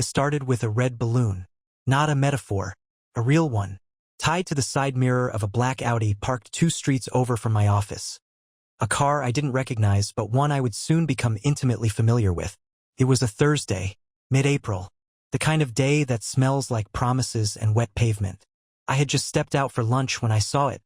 It started with a red balloon. Not a metaphor, a real one, tied to the side mirror of a black Audi parked 2 streets over from my office. A car I didn't recognize, but one I would soon become intimately familiar with. It was a Thursday, mid-April, the kind of day that smells like promises and wet pavement. I had just stepped out for lunch when I saw it,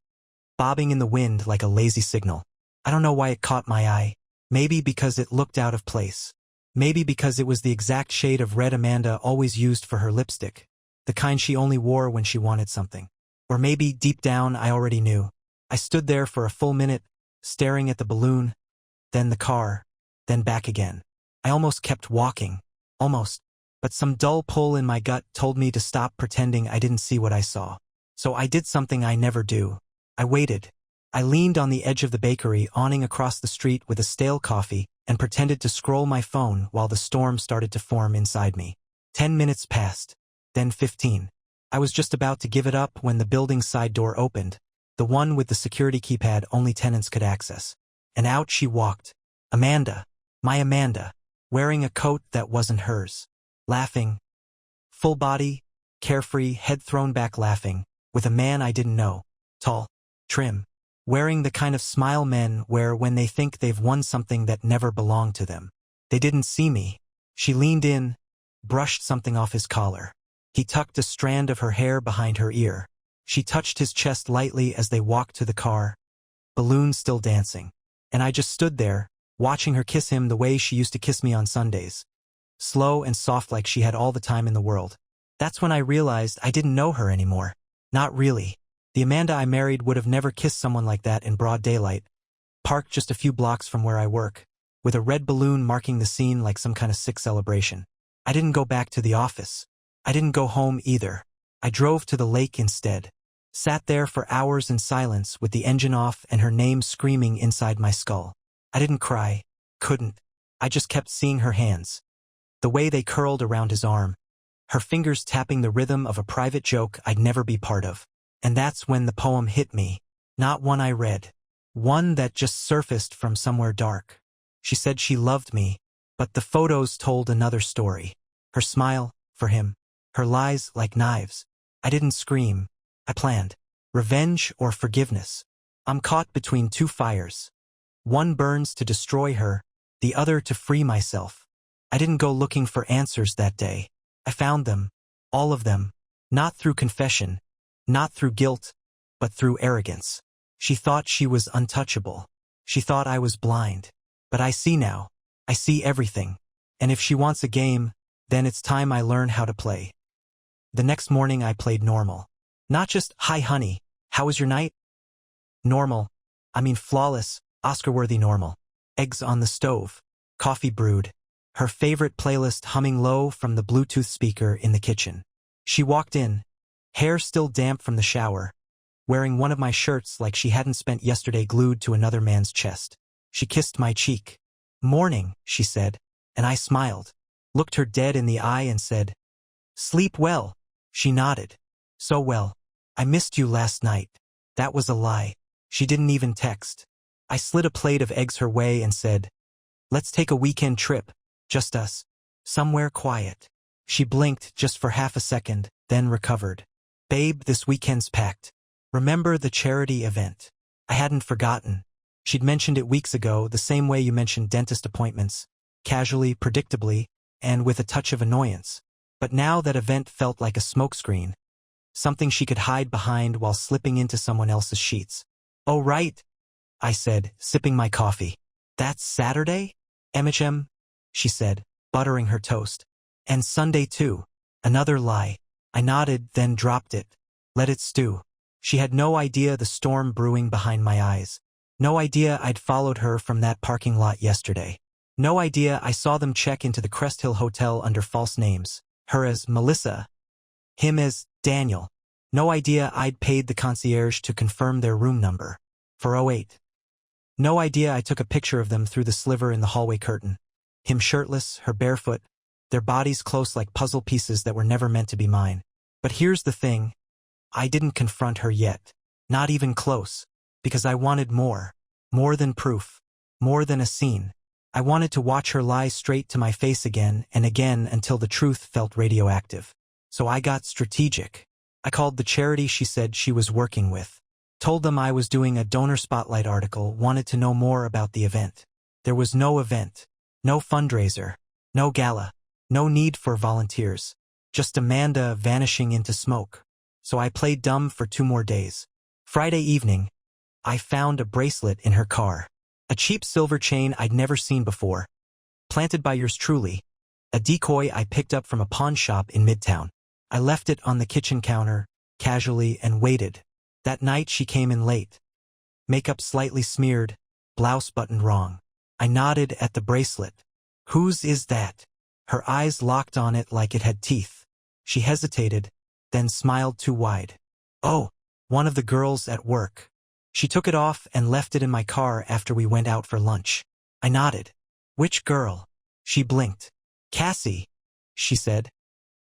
bobbing in the wind like a lazy signal. I don't know why it caught my eye. Maybe because it looked out of place. Maybe because it was the exact shade of red Amanda always used for her lipstick, the kind she only wore when she wanted something. Or maybe, deep down, I already knew. I stood there for a full minute, staring at the balloon, then the car, then back again. I almost kept walking. Almost. But some dull pull in my gut told me to stop pretending I didn't see what I saw. So I did something I never do. I waited. I leaned on the edge of the bakery awning across the street with a stale coffee and pretended to scroll my phone while the storm started to form inside me. 10 minutes passed, then 15. I was just about to give it up when the building's side door opened, the one with the security keypad only tenants could access. And out she walked. Amanda, my Amanda, wearing a coat that wasn't hers. Laughing. Full body, carefree, head thrown back laughing, with a man I didn't know. Tall, trim, wearing the kind of smile men wear when they think they've won something that never belonged to them. They didn't see me. She leaned in, brushed something off his collar. He tucked a strand of her hair behind her ear. She touched his chest lightly as they walked to the car, balloons still dancing. And I just stood there, watching her kiss him the way she used to kiss me on Sundays. Slow and soft like she had all the time in the world. That's when I realized I didn't know her anymore. Not really. The Amanda I married would have never kissed someone like that in broad daylight, parked just a few blocks from where I work, with a red balloon marking the scene like some kind of sick celebration. I didn't go back to the office. I didn't go home either. I drove to the lake instead. Sat there for hours in silence with the engine off and her name screaming inside my skull. I didn't cry. Couldn't. I just kept seeing her hands. The way they curled around his arm. Her fingers tapping the rhythm of a private joke I'd never be part of. And that's when the poem hit me. Not one I read. One that just surfaced from somewhere dark. She said she loved me, but the photos told another story. Her smile, for him. Her lies like knives. I didn't scream. I planned. Revenge or forgiveness. I'm caught between 2 fires. One burns to destroy her, the other to free myself. I didn't go looking for answers that day. I found them. All of them. Not through confession. Not through guilt, but through arrogance. She thought she was untouchable. She thought I was blind. But I see now. I see everything. And if she wants a game, then it's time I learn how to play. The next morning I played normal. Not just, "Hi honey, how was your night?" Normal. I mean flawless, Oscar-worthy normal. Eggs on the stove. Coffee brewed. Her favorite playlist humming low from the Bluetooth speaker in the kitchen. She walked in. Hair still damp from the shower, wearing one of my shirts like she hadn't spent yesterday glued to another man's chest. She kissed my cheek. "Morning," she said, and I smiled, looked her dead in the eye and said, "Sleep well." She nodded. "So well. I missed you last night." That was a lie. She didn't even text. I slid a plate of eggs her way and said, "Let's take a weekend trip, just us. Somewhere quiet." She blinked just for half a second, then recovered. "Babe, this weekend's packed. Remember the charity event?" I hadn't forgotten. She'd mentioned it weeks ago, the same way you mentioned dentist appointments, casually, predictably, and with a touch of annoyance. But now that event felt like a smokescreen, something she could hide behind while slipping into someone else's sheets. "Oh right," I said, sipping my coffee. "That's Saturday? MHM?" she said, buttering her toast. "And Sunday too." Another lie. I nodded, then dropped it. Let it stew. She had no idea the storm brewing behind my eyes. No idea I'd followed her from that parking lot yesterday. No idea I saw them check into the Crest Hill Hotel under false names. Her as Melissa. Him as Daniel. No idea I'd paid the concierge to confirm their room number. For 08. No idea I took a picture of them through the sliver in the hallway curtain. Him shirtless, her barefoot, their bodies close like puzzle pieces that were never meant to be mine. But here's the thing. I didn't confront her yet. Not even close. Because I wanted more. More than proof. More than a scene. I wanted to watch her lie straight to my face again and again until the truth felt radioactive. So I got strategic. I called the charity she said she was working with. Told them I was doing a donor spotlight article, wanted to know more about the event. There was no event, no fundraiser, no gala, no need for volunteers. Just Amanda vanishing into smoke. So I played dumb for 2 more days. Friday evening, I found a bracelet in her car. A cheap silver chain I'd never seen before. Planted by yours truly. A decoy I picked up from a pawn shop in Midtown. I left it on the kitchen counter, casually, and waited. That night she came in late. Makeup slightly smeared, blouse buttoned wrong. I nodded at the bracelet. Whose is that? Her eyes locked on it like it had teeth. She hesitated, then smiled too wide. Oh, one of the girls at work. She took it off and left it in my car after we went out for lunch. I nodded. Which girl? She blinked. Cassie, she said.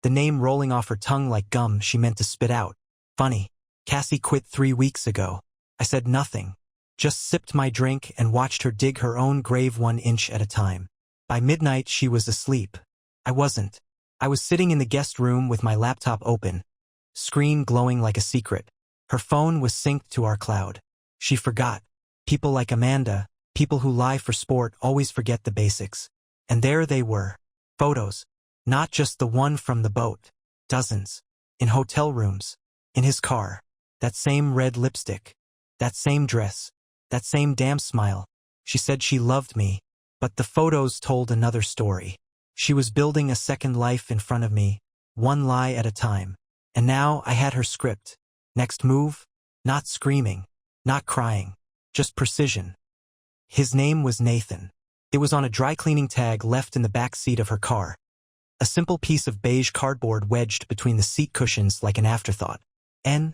The name rolling off her tongue like gum she meant to spit out. Funny. Cassie quit 3 weeks ago. I said nothing. Just sipped my drink and watched her dig her own grave 1 inch at a time. By midnight she was asleep. I wasn't. I was sitting in the guest room with my laptop open, screen glowing like a secret. Her phone was synced to our cloud. She forgot. People like Amanda, people who lie for sport, always forget the basics. And there they were. Photos. Not just the one from the boat. Dozens. In hotel rooms. In his car. That same red lipstick. That same dress. That same damn smile. She said she loved me. But the photos told another story. She was building a second life in front of me, one lie at a time. And now I had her script. Next move? Not screaming. Not crying. Just precision. His name was Nathan. It was on a dry cleaning tag left in the back seat of her car. A simple piece of beige cardboard wedged between the seat cushions like an afterthought. N.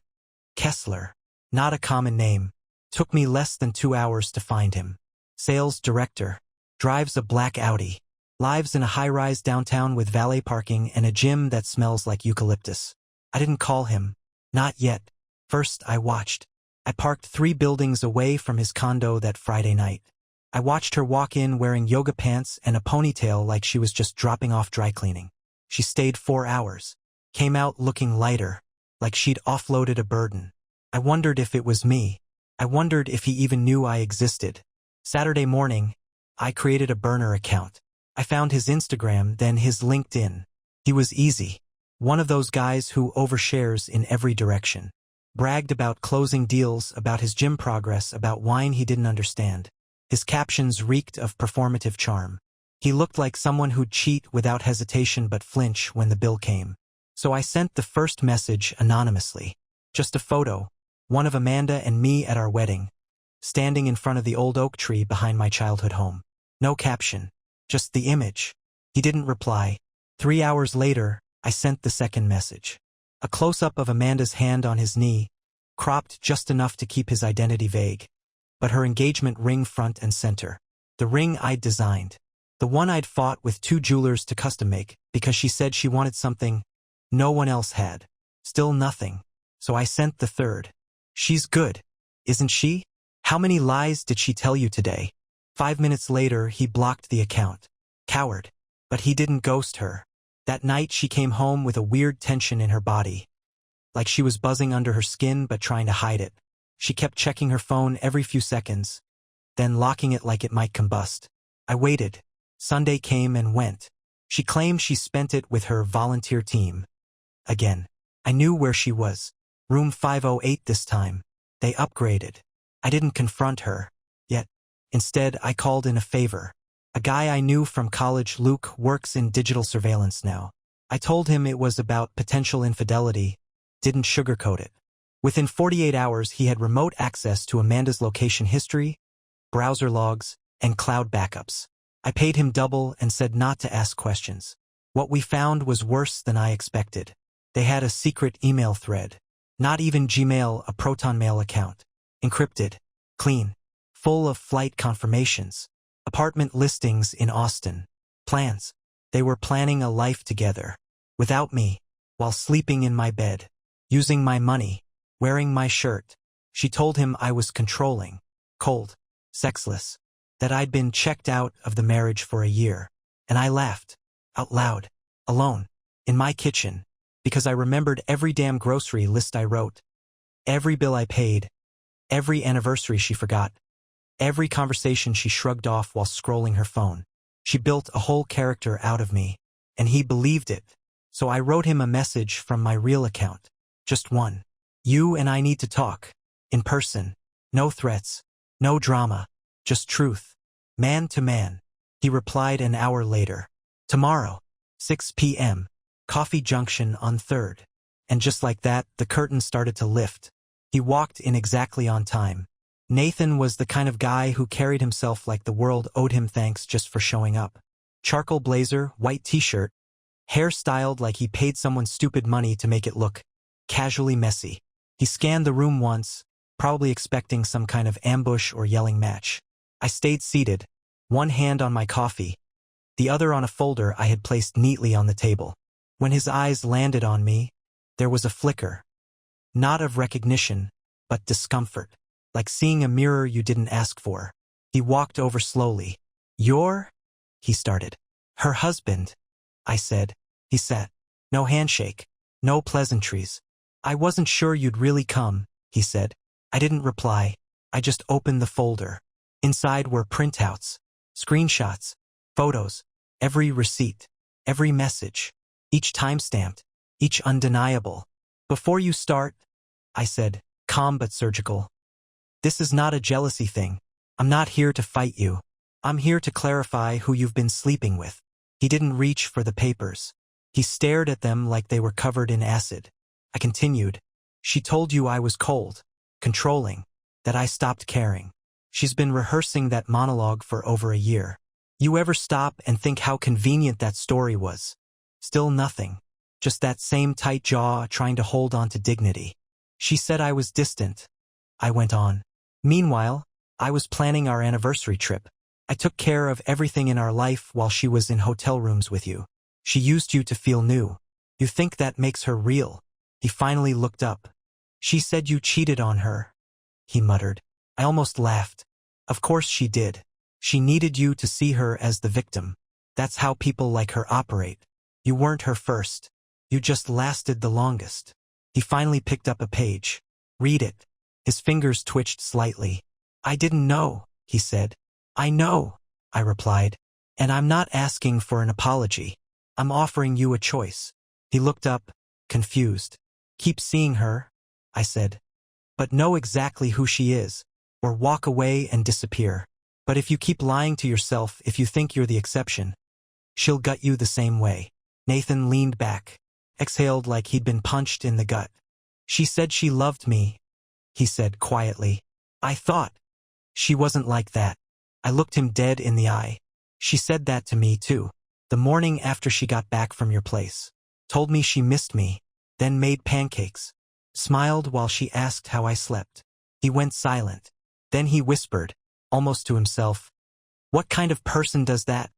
Kessler. Not a common name. Took me less than 2 hours to find him. Sales director. Drives a black Audi. Lives in a high-rise downtown with valet parking and a gym that smells like eucalyptus. I didn't call him. Not yet. First, I watched. I parked 3 buildings away from his condo that Friday night. I watched her walk in wearing yoga pants and a ponytail like she was just dropping off dry cleaning. She stayed 4 hours. Came out looking lighter, like she'd offloaded a burden. I wondered if it was me. I wondered if he even knew I existed. Saturday morning, I created a burner account. I found his Instagram, then his LinkedIn. He was easy. One of those guys who overshares in every direction. Bragged about closing deals, about his gym progress, about wine he didn't understand. His captions reeked of performative charm. He looked like someone who'd cheat without hesitation but flinch when the bill came. So I sent the first message anonymously. Just a photo, one of Amanda and me at our wedding, standing in front of the old oak tree behind my childhood home. No caption, just the image. He didn't reply. 3 hours later, I sent the second message. A close-up of Amanda's hand on his knee, cropped just enough to keep his identity vague. But her engagement ring front and center. The ring I'd designed. The one I'd fought with 2 jewelers to custom make because she said she wanted something no one else had. Still nothing. So I sent the third. She's good, isn't she? How many lies did she tell you today? 5 minutes later, he blocked the account. Coward. But he didn't ghost her. That night she came home with a weird tension in her body. Like she was buzzing under her skin but trying to hide it. She kept checking her phone every few seconds, then locking it like it might combust. I waited. Sunday came and went. She claimed she spent it with her volunteer team. Again. I knew where she was. Room 508 this time. They upgraded. I didn't confront her. Yet. Instead, I called in a favor. A guy I knew from college, Luke, works in digital surveillance now. I told him it was about potential infidelity. Didn't sugarcoat it. Within 48 hours, he had remote access to Amanda's location history, browser logs, and cloud backups. I paid him double and said not to ask questions. What we found was worse than I expected. They had a secret email thread. Not even Gmail, a Proton Mail account. Encrypted. Clean. Full of flight confirmations. Apartment listings in Austin. Plans. They were planning a life together. Without me. While sleeping in my bed. Using my money. Wearing my shirt. She told him I was controlling. Cold. Sexless. that I'd been checked out of the marriage for a year. And I laughed. Out loud. Alone. In my kitchen. Because I remembered every damn grocery list I wrote. Every bill I paid. Every anniversary she forgot. Every conversation she shrugged off while scrolling her phone. She built a whole character out of me. And he believed it. So I wrote him a message from my real account. Just one. You and I need to talk. In person. No threats. No drama. Just truth. Man to man. He replied an hour later. Tomorrow. 6 p.m. Coffee Junction on 3rd. And just like that, the curtain started to lift. He walked in exactly on time. Nathan was the kind of guy who carried himself like the world owed him thanks just for showing up. Charcoal blazer, white t-shirt, hair styled like he paid someone stupid money to make it look casually messy. He scanned the room once, probably expecting some kind of ambush or yelling match. I stayed seated, one hand on my coffee, the other on a folder I had placed neatly on the table. When his eyes landed on me, there was a flicker. Not of recognition, but discomfort, like seeing a mirror you didn't ask for. He walked over slowly. You're? He started. Her husband, I said. He sat. No handshake. No pleasantries. I wasn't sure you'd really come, he said. I didn't reply. I just opened the folder. Inside were printouts, screenshots, photos, every receipt, every message, each timestamped, each undeniable. Before you start, I said, calm but surgical. This is not a jealousy thing. I'm not here to fight you. I'm here to clarify who you've been sleeping with. He didn't reach for the papers. He stared at them like they were covered in acid. I continued. She told you I was cold, controlling, that I stopped caring. She's been rehearsing that monologue for over a year. You ever stop and think how convenient that story was? Still nothing. Just that same tight jaw trying to hold on to dignity. She said I was distant. I went on. Meanwhile, I was planning our anniversary trip. I took care of everything in our life while she was in hotel rooms with you. She used you to feel new. You think that makes her real? He finally looked up. She said you cheated on her, he muttered. I almost laughed. Of course she did. She needed you to see her as the victim. That's how people like her operate. You weren't her first. You just lasted the longest. He finally picked up a page. Read it. His fingers twitched slightly. I didn't know, he said. I know, I replied. And I'm not asking for an apology. I'm offering you a choice. He looked up, confused. Keep seeing her, I said. But know exactly who she is, or walk away and disappear. But if you keep lying to yourself, if you think you're the exception, she'll gut you the same way. Nathan leaned back, exhaled like he'd been punched in the gut. She said she loved me, he said quietly. I thought she wasn't like that. I looked him dead in the eye. She said that to me too. The morning after she got back from your place. Told me she missed me, then made pancakes. Smiled while she asked how I slept. He went silent. Then he whispered, almost to himself, what kind of person does that?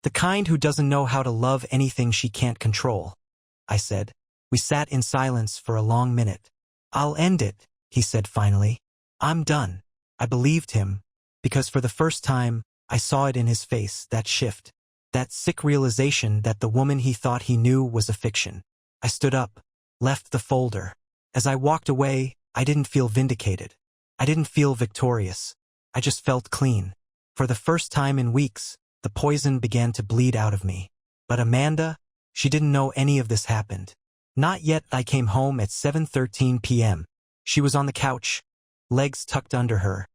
The kind who doesn't know how to love anything she can't control, I said. We sat in silence for a long minute. I'll end it, he said finally. I'm done. I believed him, because for the first time, I saw it in his face, that shift, that sick realization that the woman he thought he knew was a fiction. I stood up, left the folder. As I walked away, I didn't feel vindicated. I didn't feel victorious. I just felt clean. For the first time in weeks, the poison began to bleed out of me. But Amanda, she didn't know any of this happened. Not yet. I came home at 7:13 p.m. She was on the couch, legs tucked under her,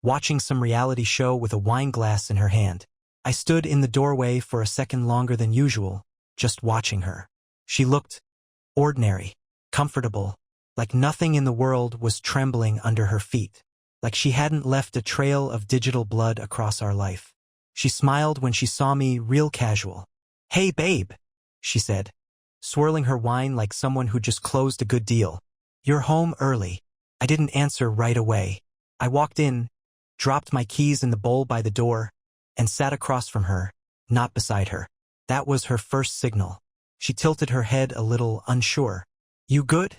watching some reality show with a wine glass in her hand. I stood in the doorway for a second longer than usual, just watching her. She looked ordinary, comfortable, like nothing in the world was trembling under her feet, like she hadn't left a trail of digital blood across our life. She smiled when she saw me, real casual. Hey babe, she said, swirling her wine like someone who just closed a good deal. You're home early. I didn't answer right away. I walked in, dropped my keys in the bowl by the door, and sat across from her, not beside her. That was her first signal. She tilted her head a little, unsure. You good?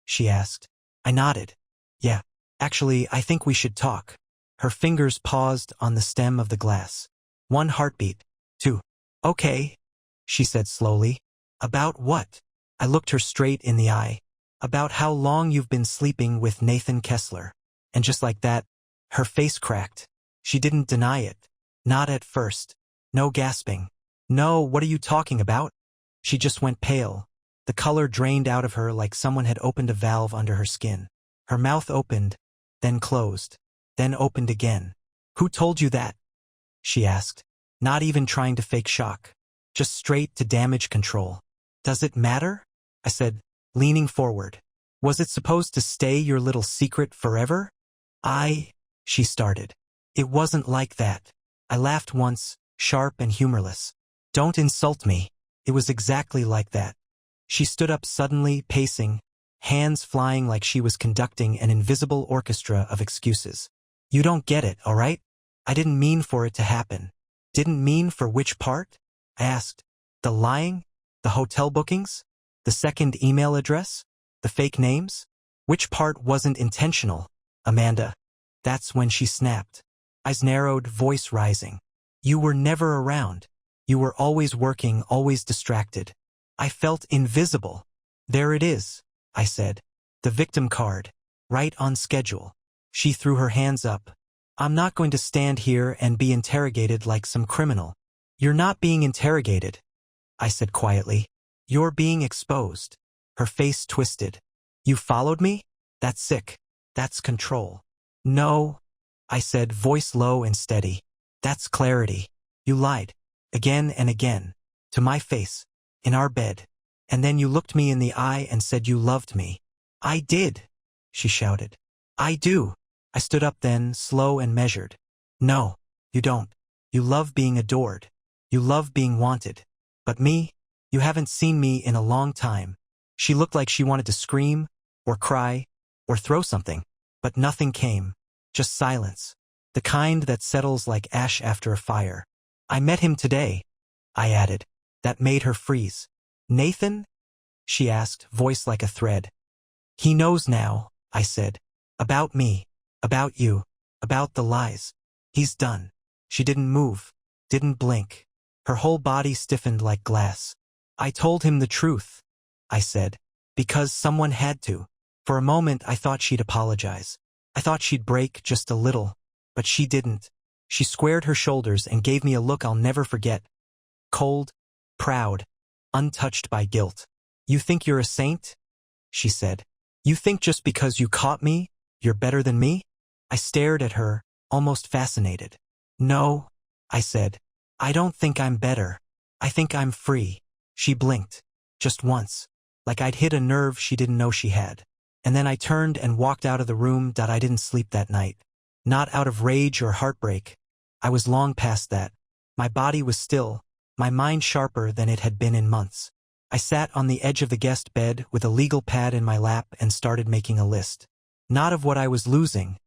She asked. I nodded. Yeah, actually, I think we should talk. Her fingers paused on the stem of the glass. 1 heartbeat. 2. Okay, she said slowly. About what? I looked her straight in the eye. About how long you've been sleeping with Nathan Kessler. And just like that, her face cracked. She didn't deny it. Not at first. No gasping. No, what are you talking about? She just went pale. The color drained out of her like someone had opened a valve under her skin. Her mouth opened, then closed, then opened again. Who told you that? She asked, not even trying to fake shock. Just straight to damage control. Does it matter? I said, leaning forward. Was it supposed to stay your little secret forever? She started. It wasn't like that. I laughed once, sharp and humorless. Don't insult me. It was exactly like that. She stood up suddenly, pacing, hands flying like she was conducting an invisible orchestra of excuses. You don't get it, all right? I didn't mean for it to happen. Didn't mean for which part? I asked. The lying? The hotel bookings? The second email address? The fake names? Which part wasn't intentional, Amanda? That's when she snapped. Eyes narrowed, voice rising. You were never around. You were always working, always distracted. I felt invisible. There it is, I said. The victim card. Right on schedule. She threw her hands up. I'm not going to stand here and be interrogated like some criminal. You're not being interrogated, I said quietly. You're being exposed. Her face twisted. You followed me? That's sick. That's control. No, I said, voice low and steady. That's clarity. You lied. Again and again. To my face. In our bed. And then you looked me in the eye and said you loved me. I did, she shouted. I do. I stood up then, slow and measured. No, you don't. You love being adored. You love being wanted. But me? You haven't seen me in a long time. She looked like she wanted to scream, or cry, or throw something. But nothing came. Just silence. The kind that settles like ash after a fire. I met him today, I added. That made her freeze. Nathan? She asked, voice like a thread. He knows now, I said. About me. About you. About the lies. He's done. She didn't move. Didn't blink. Her whole body stiffened like glass. I told him the truth, I said. Because someone had to. For a moment I thought she'd apologize. I thought she'd break just a little. But she didn't. She squared her shoulders and gave me a look I'll never forget. Cold, proud, untouched by guilt. You think you're a saint? She said. You think just because you caught me, you're better than me? I stared at her, almost fascinated. No, I said. I don't think I'm better. I think I'm free. She blinked. Just once. Like I'd hit a nerve she didn't know she had. And then I turned and walked out of the room. I didn't sleep that night. Not out of rage or heartbreak. I was long past that. My body was still, my mind sharper than it had been in months. I sat on the edge of the guest bed with a legal pad in my lap and started making a list. Not of what I was losing,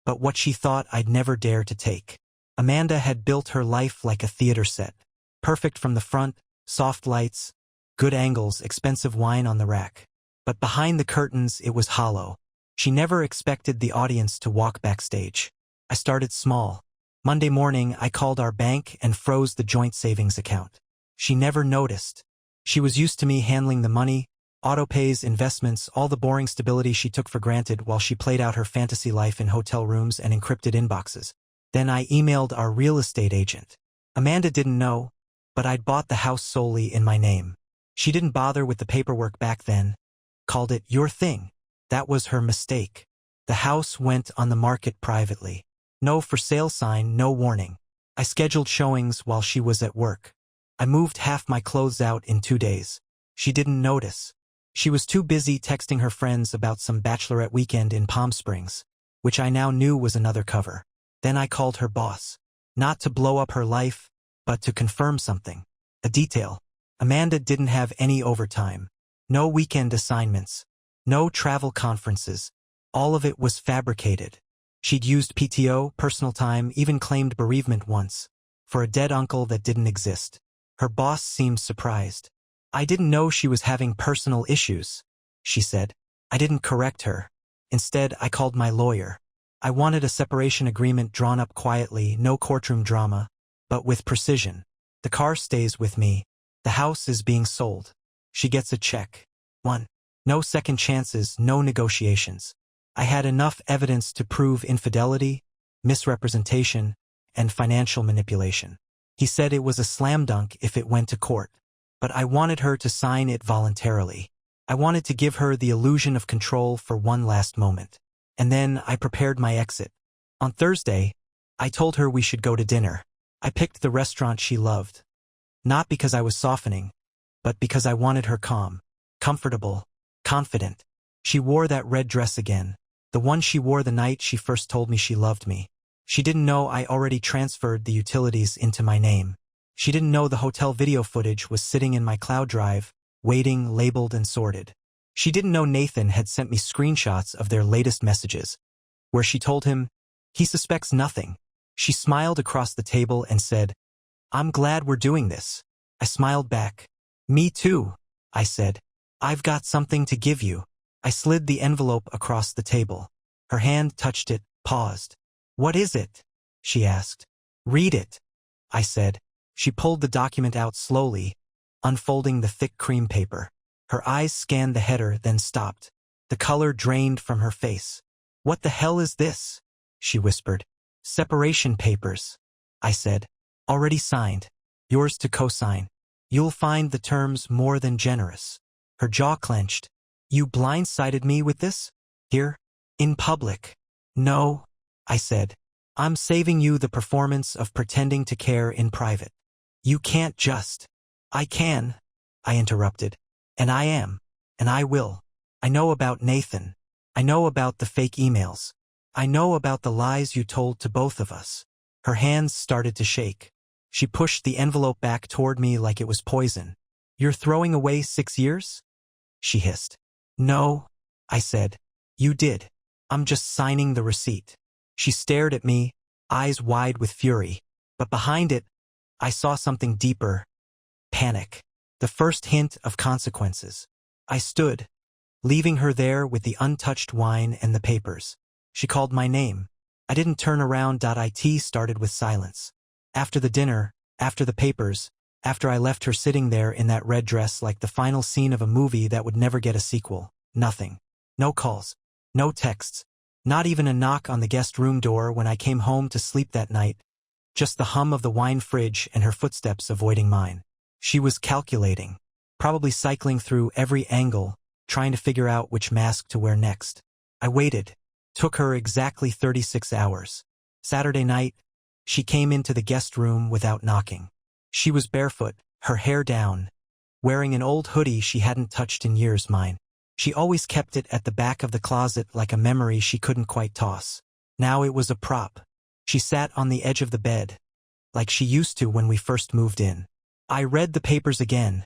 but what she thought I'd never dare to take. Amanda had built her life like a theater set. Perfect from the front, soft lights, good angles, expensive wine on the rack. But behind the curtains it was hollow. She never expected the audience to walk backstage. I started small. Monday morning I called our bank and froze the joint savings account. She never noticed. She was used to me handling the money, auto-pays, investments, all the boring stability she took for granted while she played out her fantasy life in hotel rooms and encrypted inboxes. Then I emailed our real estate agent. Amanda didn't know, but I'd bought the house solely in my name. She didn't bother with the paperwork back then. Called it your thing. That was her mistake. The house went on the market privately. No for sale sign, no warning. I scheduled showings while she was at work. I moved half my clothes out in 2 days. She didn't notice. She was too busy texting her friends about some bachelorette weekend in Palm Springs, which I now knew was another cover. Then I called her boss. Not to blow up her life, but to confirm something. A detail. Amanda didn't have any overtime. No weekend assignments. No travel conferences. All of it was fabricated. She'd used PTO, personal time, even claimed bereavement once. For a dead uncle that didn't exist. Her boss seemed surprised. I didn't know she was having personal issues, she said. I didn't correct her. Instead, I called my lawyer. I wanted a separation agreement drawn up quietly, no courtroom drama, but with precision. The car stays with me. The house is being sold. She gets a check. 1. No second chances, no negotiations. I had enough evidence to prove infidelity, misrepresentation, and financial manipulation. He said it was a slam dunk if it went to court, but I wanted her to sign it voluntarily. I wanted to give her the illusion of control for one last moment. And then I prepared my exit. On Thursday, I told her we should go to dinner. I picked the restaurant she loved. Not because I was softening, but because I wanted her calm, comfortable, confident. She wore that red dress again, the one she wore the night she first told me she loved me. She didn't know I already transferred the utilities into my name. She didn't know the hotel video footage was sitting in my cloud drive, waiting, labeled and sorted. She didn't know Nathan had sent me screenshots of their latest messages, where she told him, he suspects nothing. She smiled across the table and said, I'm glad we're doing this. I smiled back. Me too, I said. I've got something to give you. I slid the envelope across the table. Her hand touched it, paused. What is it? She asked. Read it, I said. She pulled the document out slowly, unfolding the thick cream paper. Her eyes scanned the header, then stopped. The color drained from her face. What the hell is this? She whispered. Separation papers, I said. Already signed. Yours to co-sign. You'll find the terms more than generous. Her jaw clenched. You blindsided me with this? Here? In public? No, I said. I'm saving you the performance of pretending to care in private. You can't just. I can, I interrupted. And I am. And I will. I know about Nathan. I know about the fake emails. I know about the lies you told to both of us. Her hands started to shake. She pushed the envelope back toward me like it was poison. You're throwing away 6 years? She hissed. No, I said. You did. I'm just signing the receipt. She stared at me, eyes wide with fury. But behind it, I saw something deeper. Panic. The first hint of consequences. I stood, leaving her there with the untouched wine and the papers. She called my name. I didn't turn around. It started with silence. After the dinner, after the papers, after I left her sitting there in that red dress like the final scene of a movie that would never get a sequel, nothing. No calls. No texts. Not even a knock on the guest room door when I came home to sleep that night. Just the hum of the wine fridge and her footsteps avoiding mine. She was calculating, probably cycling through every angle, trying to figure out which mask to wear next. I waited. Took her exactly 36 hours. Saturday night, she came into the guest room without knocking. She was barefoot, her hair down, wearing an old hoodie she hadn't touched in years. Mine. She always kept it at the back of the closet like a memory she couldn't quite toss. Now it was a prop. She sat on the edge of the bed, like she used to when we first moved in. I read the papers again,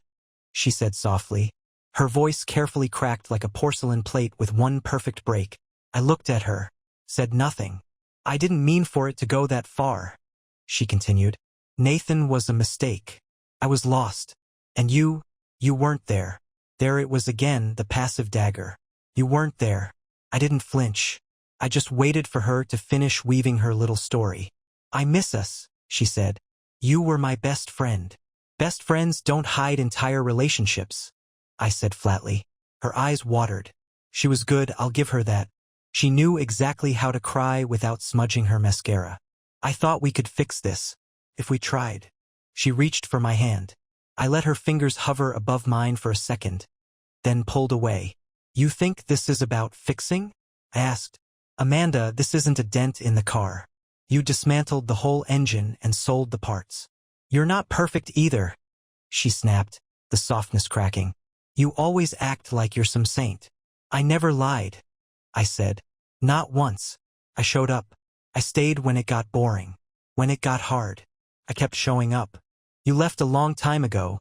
she said softly. Her voice carefully cracked like a porcelain plate with one perfect break. I looked at her, said nothing. I didn't mean for it to go that far, she continued. Nathan was a mistake. I was lost. And you weren't there. There it was again, the passive dagger. You weren't there. I didn't flinch. I just waited for her to finish weaving her little story. I miss us, she said. You were my best friend. Best friends don't hide entire relationships, I said flatly. Her eyes watered. She was good, I'll give her that. She knew exactly how to cry without smudging her mascara. I thought we could fix this, if we tried. She reached for my hand. I let her fingers hover above mine for a second, then pulled away. You think this is about fixing? I asked. Amanda, this isn't a dent in the car. You dismantled the whole engine and sold the parts. You're not perfect either, she snapped, the softness cracking. You always act like you're some saint. I never lied, I said. Not once. I showed up. I stayed when it got boring. When it got hard. I kept showing up. You left a long time ago.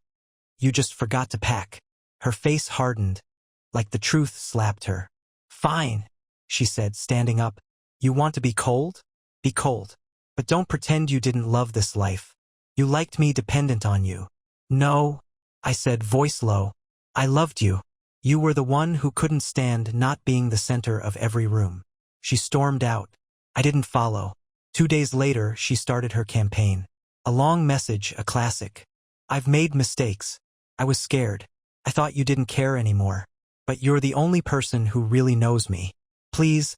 You just forgot to pack. Her face hardened, like the truth slapped her. Fine, she said, standing up. You want to be cold? Be cold. But don't pretend you didn't love this life. You liked me dependent on you. No, I said, voice low. I loved you. You were the one who couldn't stand not being the center of every room. She stormed out. I didn't follow. 2 days later, she started her campaign. A long message, a classic. I've made mistakes. I was scared. I thought you didn't care anymore. But you're the only person who really knows me. Please,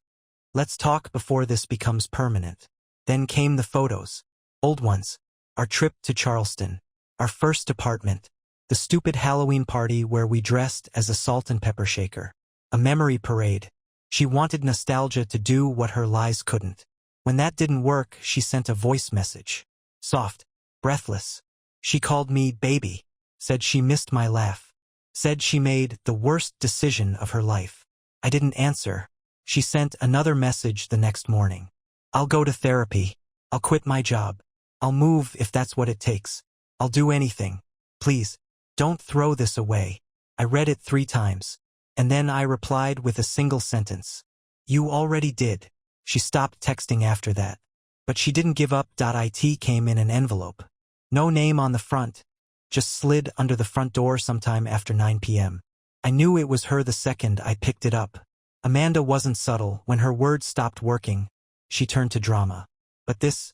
let's talk before this becomes permanent. Then came the photos. Old ones. Our trip to Charleston. Our first apartment. The stupid Halloween party where we dressed as a salt and pepper shaker. A memory parade. She wanted nostalgia to do what her lies couldn't. When that didn't work, she sent a voice message. Soft. Breathless. She called me baby. Said she missed my laugh. Said she made the worst decision of her life. I didn't answer. She sent another message the next morning. I'll go to therapy. I'll quit my job. I'll move if that's what it takes. I'll do anything. Please, don't throw this away. I read it 3 times. And then I replied with a single sentence. You already did. She stopped texting after that. But she didn't give up. It came in an envelope. No name on the front. Just slid under the front door sometime after 9 p.m. I knew it was her the second I picked it up. Amanda wasn't subtle. When her words stopped working, she turned to drama. But this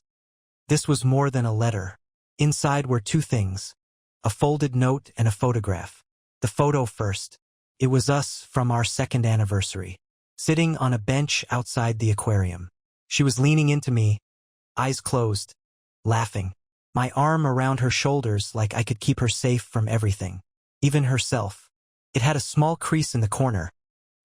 was more than a letter. Inside were 2 things. A folded note and a photograph. The photo first. It was us from our 2nd anniversary. Sitting on a bench outside the aquarium. She was leaning into me, eyes closed, laughing. My arm around her shoulders like I could keep her safe from everything. Even herself. It had a small crease in the corner,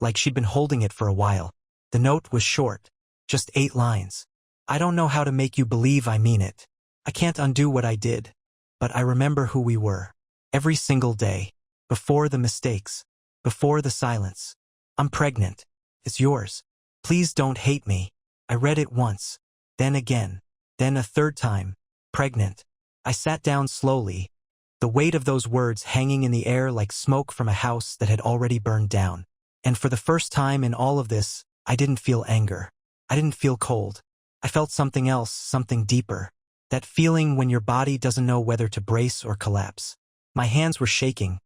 like she'd been holding it for a while. The note was short, just 8 lines. I don't know how to make you believe I mean it. I can't undo what I did. But I remember who we were. Every single day. Before the mistakes. Before the silence. I'm pregnant. It's yours. Please don't hate me. I read it once. Then again. Then a 3rd time. Pregnant. I sat down slowly. The weight of those words hanging in the air like smoke from a house that had already burned down. And for the first time in all of this, I didn't feel anger. I didn't feel cold. I felt something else, something deeper. That feeling when your body doesn't know whether to brace or collapse. My hands were shaking.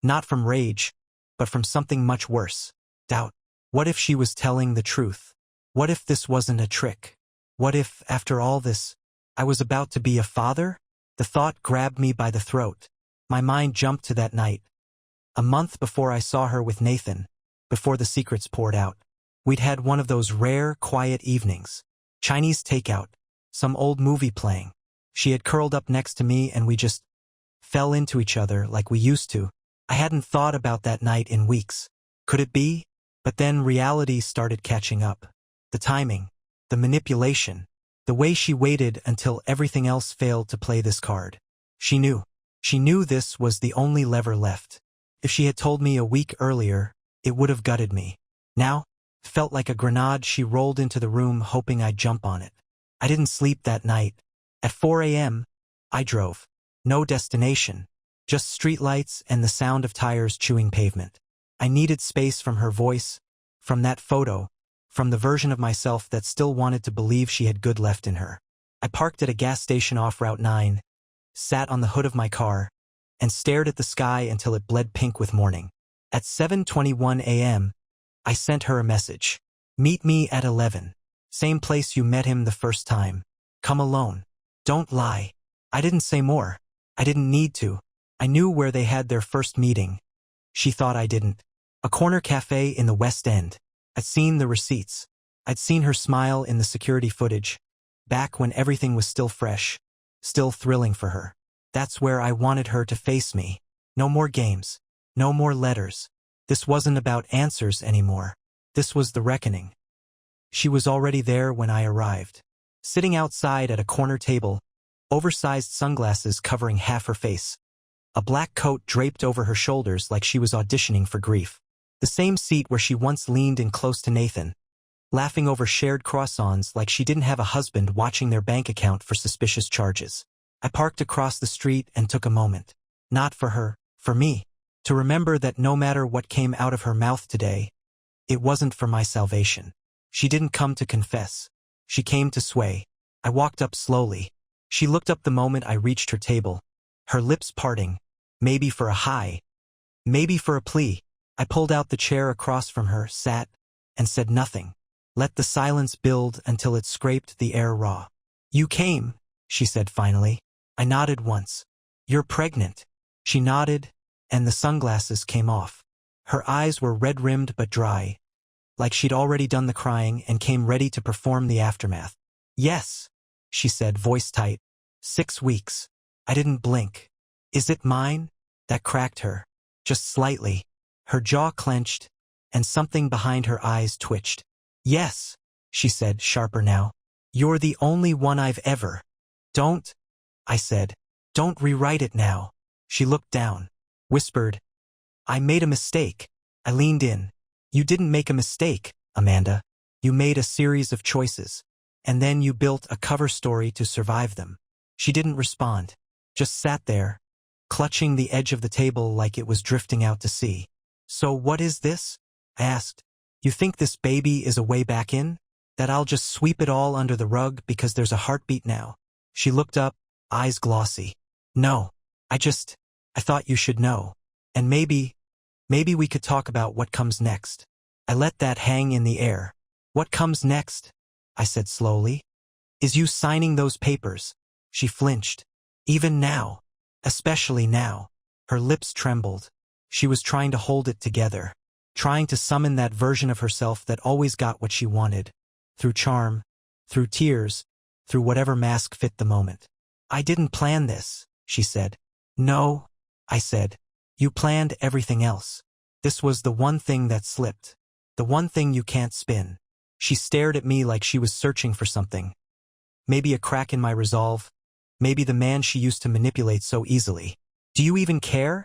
Not from rage, but from something much worse. Doubt. What if she was telling the truth? What if this wasn't a trick? What if, after all this, I was about to be a father? The thought grabbed me by the throat. My mind jumped to that night. A month before I saw her with Nathan, before the secrets poured out. We'd had one of those rare, quiet evenings. Chinese takeout, some old movie playing. She had curled up next to me and we just fell into each other like we used to. I hadn't thought about that night in weeks. Could it be? But then reality started catching up. The timing, the manipulation, the way she waited until everything else failed to play this card. She knew. She knew this was the only lever left. If she had told me a week earlier, it would have gutted me. Now, felt like a grenade. She rolled into the room hoping I'd jump on it. I didn't sleep that night. At 4 a.m., I drove. No destination. Just streetlights and the sound of tires chewing pavement. I needed space from her voice, from that photo, from the version of myself that still wanted to believe she had good left in her. I parked at a gas station off Route 9, sat on the hood of my car, and stared at the sky until it bled pink with morning. At 7:21 a.m., I sent her a message. Meet me at 11. Same place you met him the first time. Come alone. Don't lie. I didn't say more. I didn't need to. I knew where they had their first meeting. She thought I didn't. A corner cafe in the West End. I'd seen the receipts. I'd seen her smile in the security footage. Back when everything was still fresh. Still thrilling for her. That's where I wanted her to face me. No more games. No more letters. This wasn't about answers anymore. This was the reckoning. She was already there when I arrived. Sitting outside at a corner table, oversized sunglasses covering half her face. A black coat draped over her shoulders like she was auditioning for grief. The same seat where she once leaned in close to Nathan, laughing over shared croissants like she didn't have a husband watching their bank account for suspicious charges. I parked across the street and took a moment. Not for her, for me. To remember that no matter what came out of her mouth today, it wasn't for my salvation. She didn't come to confess. She came to sway. I walked up slowly. She looked up the moment I reached her table, her lips parting, maybe for a hi, maybe for a plea. I pulled out the chair across from her, sat, and said nothing. Let the silence build until it scraped the air raw. You came, she said finally. I nodded once. You're pregnant. She nodded, and the sunglasses came off. Her eyes were red-rimmed but dry, like she'd already done the crying and came ready to perform the aftermath. Yes, she said, voice tight. 6 weeks. I didn't blink. Is it mine? That cracked her. Just slightly. Her jaw clenched, and something behind her eyes twitched. Yes, she said, sharper now. You're the only one I've ever. Don't, I said. Don't rewrite it now. She looked down, whispered, I made a mistake. I leaned in. You didn't make a mistake, Amanda. You made a series of choices. And then you built a cover story to survive them. She didn't respond, just sat there, clutching the edge of the table like it was drifting out to sea. So what is this? I asked. You think this baby is a way back in? That I'll just sweep it all under the rug because there's a heartbeat now? She looked up, eyes glossy. No, I thought you should know. And maybe we could talk about what comes next. I let that hang in the air. What comes next? I said slowly. Is you signing those papers? She flinched. Even now. Especially now. Her lips trembled. She was trying to hold it together. Trying to summon that version of herself that always got what she wanted. Through charm. Through tears. Through whatever mask fit the moment. I didn't plan this, she said. No, I said. You planned everything else. This was the one thing that slipped. The one thing you can't spin. She stared at me like she was searching for something. Maybe a crack in my resolve. Maybe the man she used to manipulate so easily. Do you even care?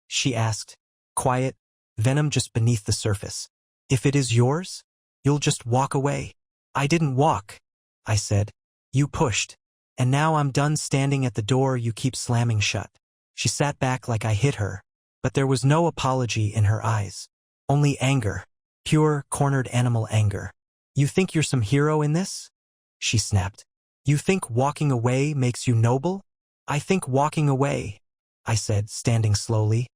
She asked. Quiet, venom just beneath the surface. If it is yours, you'll just walk away. I didn't walk, I said. You pushed. And now I'm done standing at the door you keep slamming shut. She sat back like I hit her, but there was no apology in her eyes. Only anger. Pure, cornered animal anger. You think you're some hero in this? She snapped. You think walking away makes you noble? I think walking away, I said, standing slowly,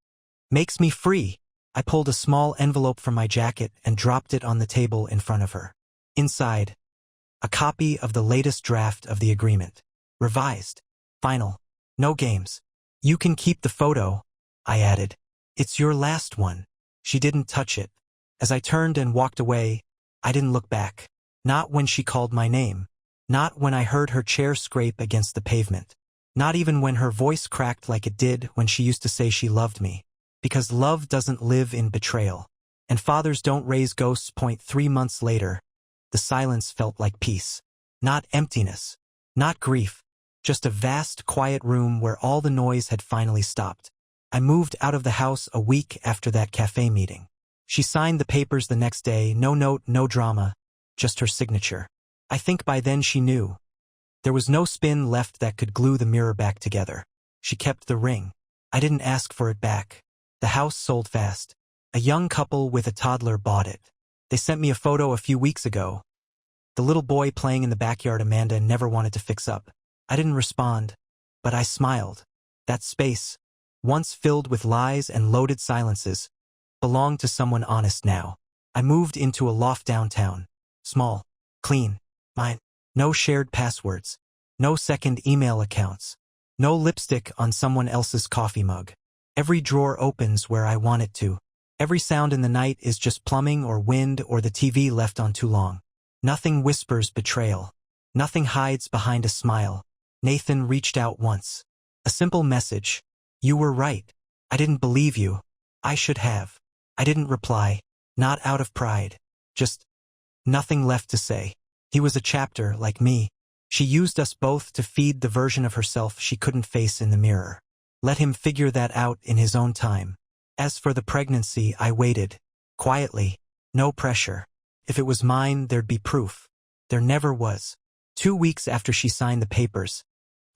makes me free. I pulled a small envelope from my jacket and dropped it on the table in front of her. Inside, a copy of the latest draft of the agreement. Revised. Final. No games. You can keep the photo, I added. It's your last one. She didn't touch it. As I turned and walked away, I didn't look back. Not when she called my name. Not when I heard her chair scrape against the pavement. Not even when her voice cracked like it did when she used to say she loved me. Because love doesn't live in betrayal. And fathers don't raise ghosts. 3 months later, the silence felt like peace. Not emptiness. Not grief. Just a vast, quiet room where all the noise had finally stopped. I moved out of the house a week after that cafe meeting. She signed the papers the next day, no note, no drama, just her signature. I think by then she knew. There was no spin left that could glue the mirror back together. She kept the ring. I didn't ask for it back. The house sold fast. A young couple with a toddler bought it. They sent me a photo a few weeks ago. The little boy playing in the backyard Amanda never wanted to fix up. I didn't respond, but I smiled. That space, once filled with lies and loaded silences, belonged to someone honest now. I moved into a loft downtown. Small, clean, mine. No shared passwords. No second email accounts. No lipstick on someone else's coffee mug. Every drawer opens where I want it to. Every sound in the night is just plumbing or wind or the TV left on too long. Nothing whispers betrayal. Nothing hides behind a smile. Nathan reached out once. A simple message. You were right. I didn't believe you. I should have. I didn't reply. Not out of pride. Just nothing left to say. He was a chapter, like me. She used us both to feed the version of herself she couldn't face in the mirror. Let him figure that out in his own time. As for the pregnancy, I waited. Quietly. No pressure. If it was mine, there'd be proof. There never was. 2 weeks after she signed the papers,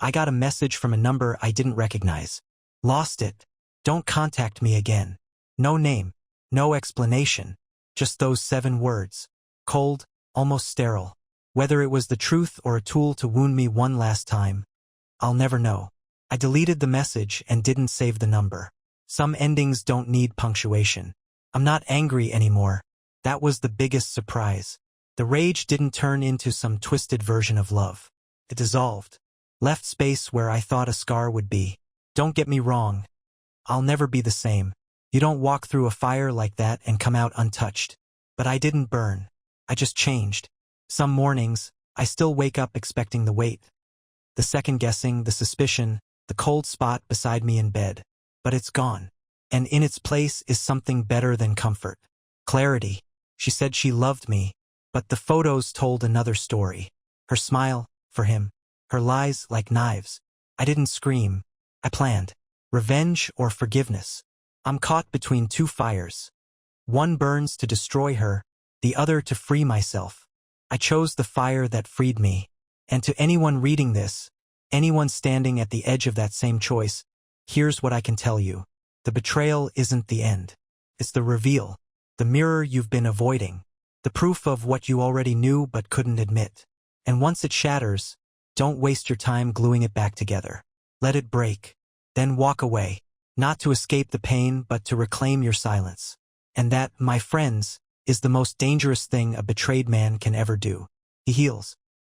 I got a message from a number I didn't recognize. Lost it. Don't contact me again. No name. No explanation. Just those 7 words. Cold, almost sterile. Whether it was the truth or a tool to wound me one last time, I'll never know. I deleted the message and didn't save the number. Some endings don't need punctuation. I'm not angry anymore. That was the biggest surprise. The rage didn't turn into some twisted version of love. It dissolved. Left space where I thought a scar would be. Don't get me wrong. I'll never be the same. You don't walk through a fire like that and come out untouched. But I didn't burn. I just changed. Some mornings, I still wake up expecting the weight. The second guessing, the suspicion, the cold spot beside me in bed. But it's gone. And in its place is something better than comfort. Clarity. She said she loved me, but the photos told another story. Her smile, for him. Her lies like knives. I didn't scream. I planned. Revenge or forgiveness. I'm caught between two fires. One burns to destroy her, the other to free myself. I chose the fire that freed me. And to anyone reading this, anyone standing at the edge of that same choice, here's what I can tell you. The betrayal isn't the end. It's the reveal. The mirror you've been avoiding. The proof of what you already knew but couldn't admit. And once it shatters, don't waste your time gluing it back together. Let it break. Then walk away. Not to escape the pain, but to reclaim your silence. And that, my friends, is the most dangerous thing a betrayed man can ever do. He heals.